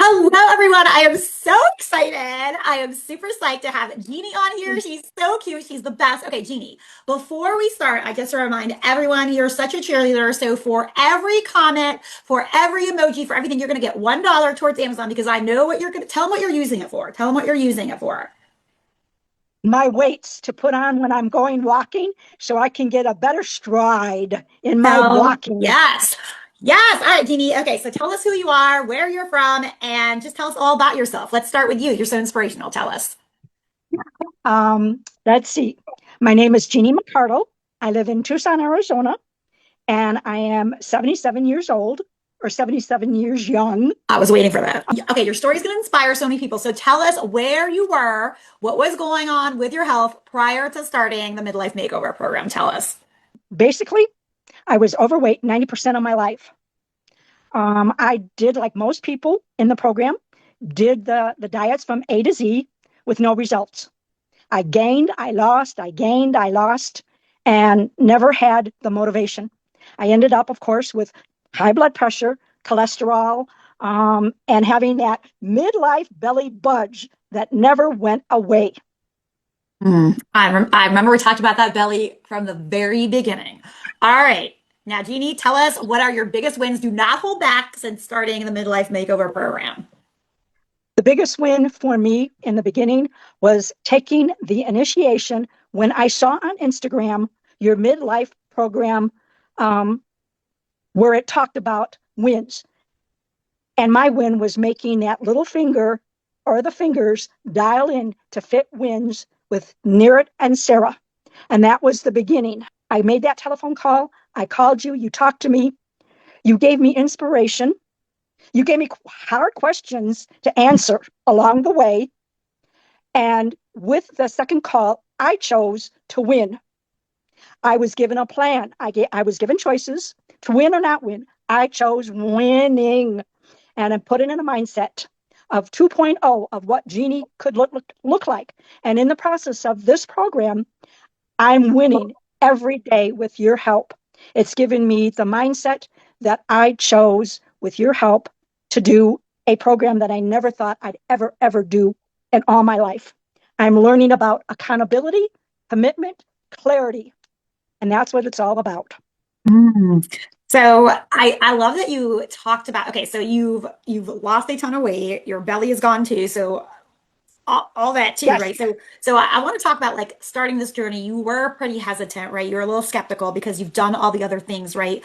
Hello, everyone. I am so excited. I am super psyched to have Jeannie on here. She's so cute. She's the best. Okay, Jeannie, before we start, I just want to remind everyone you're such a cheerleader. So, for every comment, for every emoji, for everything, you're going to get $1 towards Amazon because I know what you're going to tell them what you're using it for. Tell them what you're using it for. My weights to put on when I'm going walking so I can get a better stride in my walking. Yes. Yes. All right, Jeannie. Okay, so tell us who you are, where you're from, and just tell us all about yourself. Let's start with you. You're so inspirational. Tell us. Let's see. My name is Jeannie McCardle. I live in Tucson, Arizona, and I am 77 years old or 77 years young. I was waiting for that. Okay, your story is going to inspire so many people. So tell us where you were, what was going on with your health prior to starting the midlife makeover program. Tell us. Basically, I was overweight 90% of my life. I did, like most people in the program, did the diets from A to Z with no results. I gained, I lost, I gained, I lost, and never had the motivation. I ended up, of course, with high blood pressure, cholesterol, and having that midlife belly budge that never went away. I remember we talked about that belly from the very beginning. All right. Now, Jeannie, tell us what are your biggest wins? Do not hold back since starting the midlife makeover program. The biggest win for me in the beginning was taking the initiation when I saw on Instagram your midlife program um, where it talked about wins. And my win was making that little finger or the fingers dial in to fit wins with Nerit and Sarah. And that was the beginning. I made that telephone call. I called you. You talked to me. You gave me inspiration. You gave me hard questions to answer along the way. And with the second call, I chose to win. I was given a plan. I was given choices to win or not win. I chose winning and I put it in a mindset of 2.0 of what Jeannie could look like. And in the process of this program, I'm winning every day with your help. It's given me the mindset that I chose with your help to do a program that I never thought I'd ever do in all my life. I'm learning about accountability, commitment, clarity, and that's what it's all about. Mm. So I love that you talked about okay, so you've lost a ton of weight, your belly is gone too, so all that too, Yes, right? So I want to talk about like starting this journey. You were pretty hesitant, right? You were a little skeptical because you've done all the other things, right?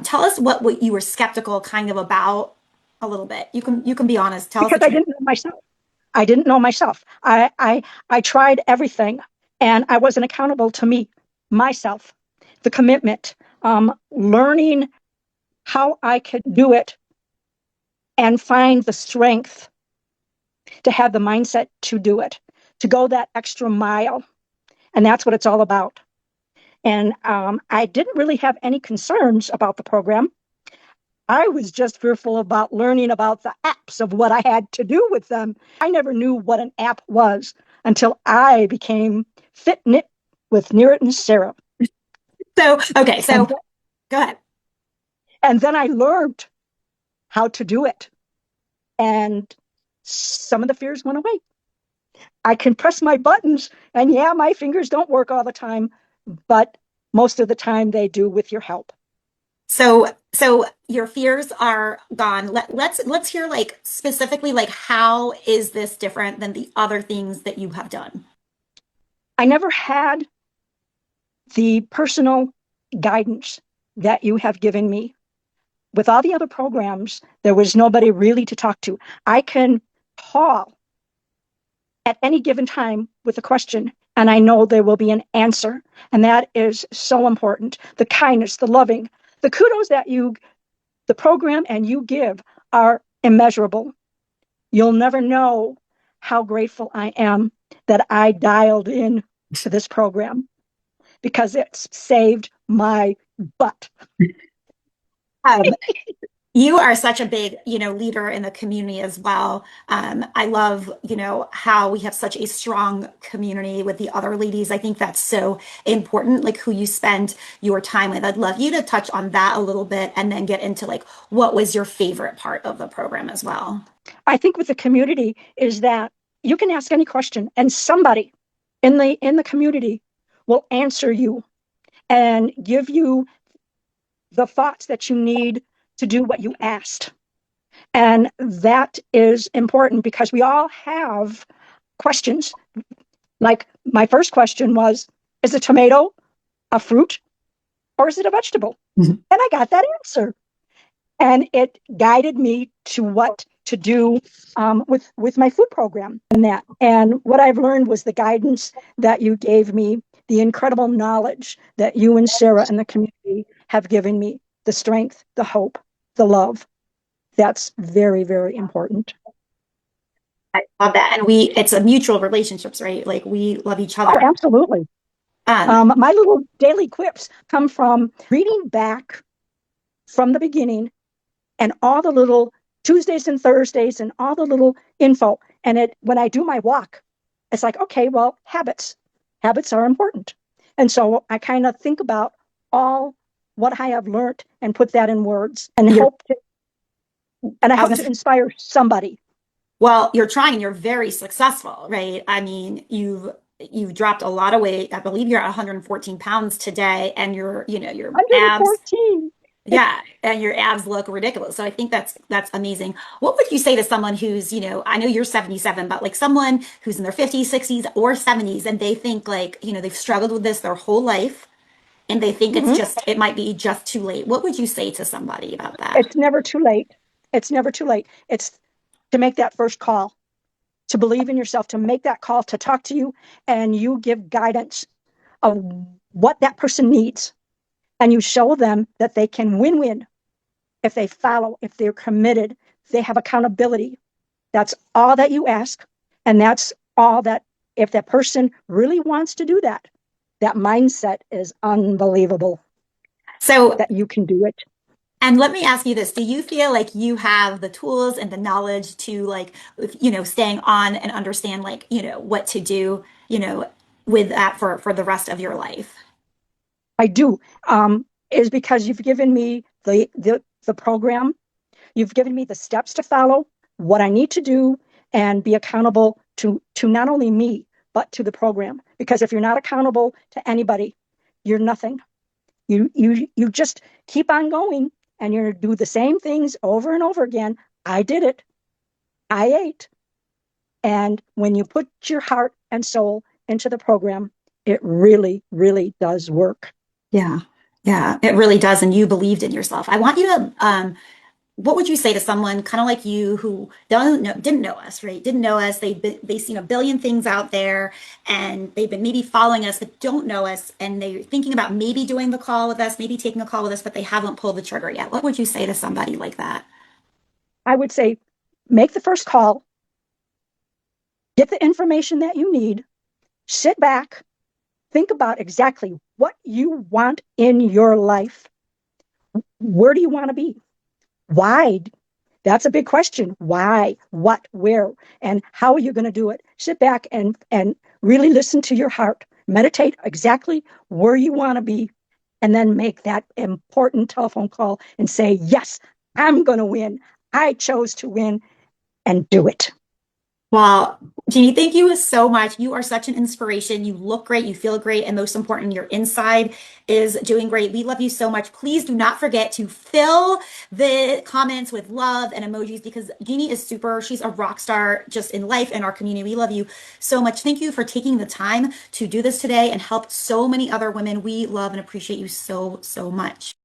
Tell us what you were skeptical kind of about a little bit. You can be honest. Tell us the because I truth. didn't know myself. I didn't know myself. I tried everything, and I wasn't accountable to me, myself, the commitment, learning how I could do it and find the strength to have the mindset to do it, to go that extra mile. And that's what it's all about. And I didn't really have any concerns about the program. I was just fearful about learning about the apps of what I had to do with them. I never knew what an app was until I became Fitnit with Nerit and Sarah. So, okay, so And, go ahead. and then I learned how to do it. And some of the fears went away. I can press my buttons, and yeah, my fingers don't work all the time, but most of the time they do with your help. So your fears are gone. Let's hear like specifically like how is this different than the other things that you have done? I never had the personal guidance that you have given me. With all the other programs, there was nobody really to talk to. I can call at any given time with a question, and I know there will be an answer. And that is so important. The kindness, the loving, the kudos that the program and you give are immeasurable. You'll never know how grateful I am that I dialed in to this program because it's saved my butt. Um, You are such a big, leader in the community as well. I love, how we have such a strong community with the other ladies. I think that's so important, like who you spend your time with. I'd love you to touch on that a little bit and then get into like what was your favorite part of the program as well. I think with the community is that you can ask any question and somebody in the community will answer you and give you the thoughts that you need to do what you asked. And that is important because we all have questions. Like my first question was, is a tomato a fruit or is it a vegetable? Mhm. And I got that answer. And it guided me to what to do with my food program and that. And what I've learned was the guidance that you gave me, the incredible knowledge that you and Sarah and the community have given me, the strength, the hope, the love. That's very, very important. I love that. And it's a mutual relationships, right? Like we love each Oh, other. absolutely. Um, My little daily quips come from reading back from the beginning and all the little Tuesdays and Thursdays and all the little info. And it when I do my walk, it's like, okay, well, habits. Habits are important. And so I kind of think about all what I have learned and put that in words you're, and I I was hope gonna to say, inspire somebody. well, you're trying, you're very successful, right? I mean, you've dropped a lot of weight. I believe you're at 114 pounds today, and your abs, 114. yeah, and your abs look ridiculous. So I think that's amazing. What would you say to someone who's, I know you're 77, but like someone who's in their 50s, 60s, or 70s, and they think like, they've struggled with this their whole life, and they think Mhm. it might be just too late. What would you say to somebody about that? It's never too late. It's never too late. It's to make that first call, to believe in yourself, to make that call, to talk to you, and you give guidance of what that person needs. And you show them that they can win win if they follow, if they're committed, if they have accountability. That's all that you ask. And that's all that, if that person really wants to do that, that mindset is unbelievable So that you can do it. And let me ask you this. Do you feel like you have the tools and the knowledge to like, staying on and understand like, what to do, with that for the rest of your life? I do. Is because you've given me the program. You've given me the steps to follow, what I need to do, and be accountable to not only me, but to the program. Because if you're not accountable to anybody, you're nothing. You just keep on going and you're gonna do the same things over and over again. I did it. I ate. And when you put your heart and soul into the program, it really, really does work. Yeah. Yeah, it really does. And you believed in yourself. I want you to, what would you say to someone kind of like you who didn't know us, right? Didn't know us. They've seen a billion things out there and they've been maybe following us, but don't know us. And they're thinking about maybe doing the call with us, maybe taking a call with us, but they haven't pulled the trigger yet. What would you say to somebody like that? I would say make the first call, get the information that you need, sit back, think about exactly what you want in your life. Where do you want to be? Why? That's a big question. Why? What? Where? And how are you going to do it? Sit back and really listen to your heart. Meditate exactly where you want to be, and then make that important telephone call and say, "Yes, I'm going to win. I chose to win," and do it. Well, Jeannie, thank you so much. You are such an inspiration. You look great, you feel great, and most important, your inside is doing great. We love you so much. Please do not forget to fill the comments with love and emojis because Jeannie is super. She's a rock star just in life and our community. We love you so much. Thank you for taking the time to do this today and help so many other women. We love and appreciate you so, so much.